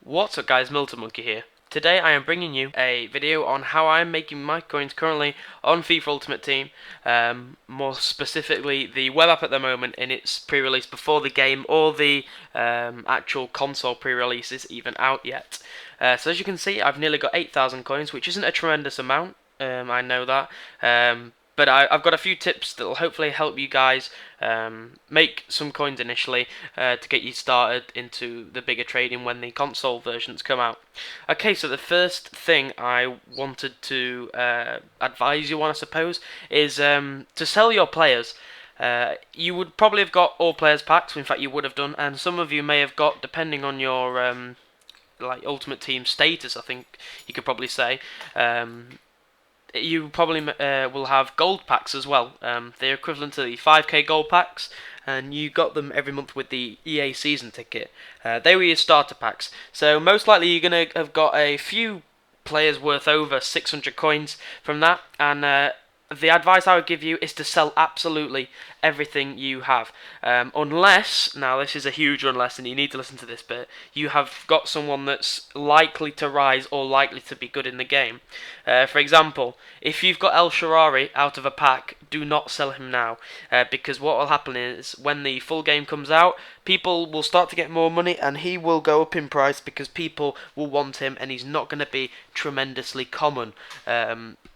What's up guys, Milton Monkey here. Today I am bringing you a video on how I am making my coins currently on FIFA Ultimate Team. More specifically the web app at the moment in its pre-release before the game or the actual console pre-release is even out yet. So as you can see, I've nearly got 8,000 coins, which isn't a tremendous amount. I know that. But I've got a few tips that will hopefully help you guys make some coins initially to get you started into the bigger trading when the console versions come out. Okay, so the first thing I wanted to advise you on, I suppose, is to sell your players. You would probably have got all players packs, in fact you would have done, and some of you may have got, depending on your like Ultimate Team status, I think you could probably say. You probably will have gold packs as well. They're equivalent to the 5k gold packs, and you got them every month with the EA season ticket. They were your starter packs. So most likely you're going to have got a few players worth over 600 coins from that, and the advice I would give you is to sell absolutely everything you have. Unless, now this is a huge unless and you need to listen to this bit, you have got someone that's likely to rise or likely to be good in the game. For example, if you've got El Shaarawy out of a pack, do not sell him now, because what will happen is when the full game comes out, people will start to get more money and he will go up in price because people will want him and he's not going to be tremendously common.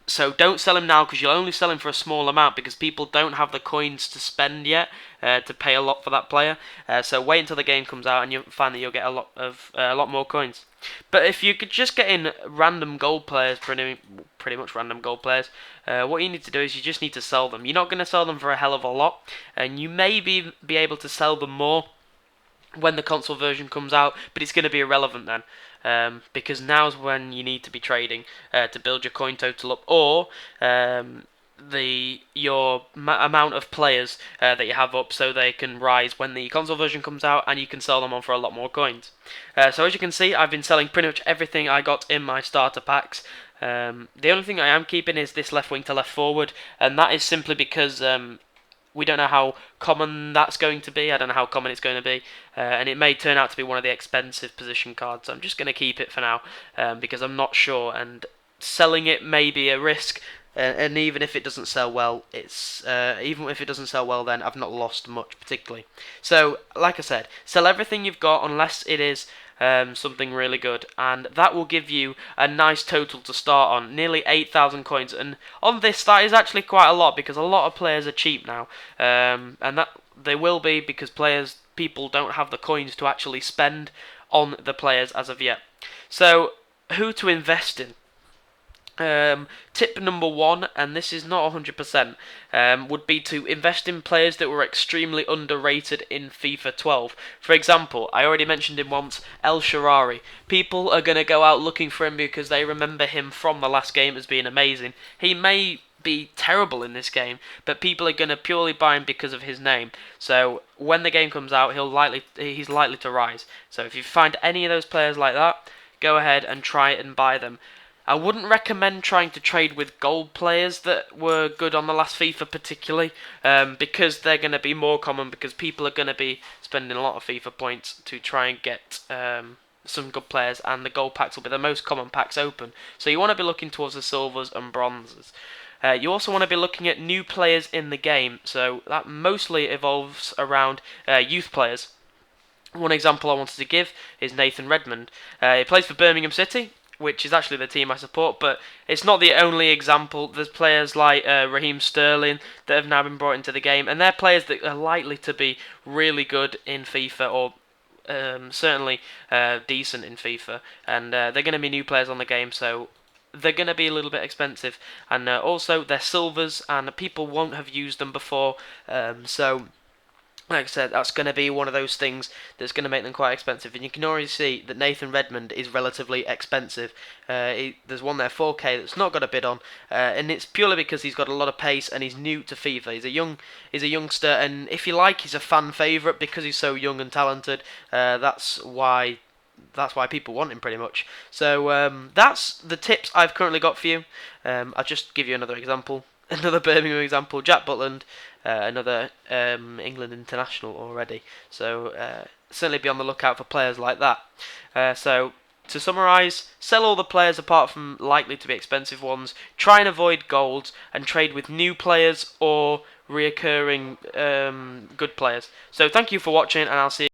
So don't sell him now because you'll only sell him for a small amount because people don't have the coins to spend yet to pay a lot for that player. So wait until the game comes out and you'll find that you'll get a lot more coins. But if you could just get in random gold players, pretty much random gold players, what you need to do is you just need to sell them. You're not going to sell them for a hell of a lot, and you may be able to sell them more when the console version comes out, but it's going to be irrelevant then. Because now's when you need to be trading to build your coin total up, or your amount of players that you have up, so they can rise when the console version comes out, and you can sell them on for a lot more coins. So as you can see, I've been selling pretty much everything I got in my starter packs. The only thing I am keeping is this left wing to left forward, and that is simply because we don't know how common that's going to be. I don't know how common it's going to be, and it may turn out to be one of the expensive position cards. So I'm just going to keep it for now because I'm not sure, and selling it may be a risk. And even if it doesn't sell well, even if it doesn't sell well, then I've not lost much particularly. So, like I said, sell everything you've got unless it is something really good, and that will give you a nice total to start on, nearly 8,000 coins. And on this, that is actually quite a lot because a lot of players are cheap now, and that they will be because people don't have the coins to actually spend on the players as of yet. So, who to invest in? Tip number one, and this is not 100%, would be to invest in players that were extremely underrated in FIFA 12. For example, I already mentioned him once, El Shaarawy. People are going to go out looking for him because they remember him from the last game as being amazing. He may be terrible in this game, but people are going to purely buy him because of his name. So when the game comes out, he's likely to rise. So if you find any of those players like that, go ahead and try it and buy them. I wouldn't recommend trying to trade with gold players that were good on the last FIFA particularly, because they're going to be more common because people are going to be spending a lot of FIFA points to try and get some good players, and the gold packs will be the most common packs open. So you want to be looking towards the silvers and bronzes. You also want to be looking at new players in the game, so that mostly evolves around youth players. One example I wanted to give is Nathan Redmond. He plays for Birmingham City, which is actually the team I support, but it's not the only example. There's players like Raheem Sterling that have now been brought into the game, and they're players that are likely to be really good in FIFA, or certainly decent in FIFA, and they're going to be new players on the game, so they're going to be a little bit expensive, and also they're silvers, and people won't have used them before, so like I said, that's going to be one of those things that's going to make them quite expensive. And you can already see that Nathan Redmond is relatively expensive. There's one there, 4k, that's not got a bid on, and it's purely because he's got a lot of pace and he's new to FIFA. He's a youngster, and if you like, he's a fan favourite because he's so young and talented. That's why people want him pretty much. So that's the tips I've currently got for you. I'll just give you another example. Another Birmingham example, Jack Butland, another England international already. So certainly be on the lookout for players like that. So To summarise, sell all the players apart from likely to be expensive ones, try and avoid golds, and trade with new players or reoccurring good players. So thank you for watching, and I'll see you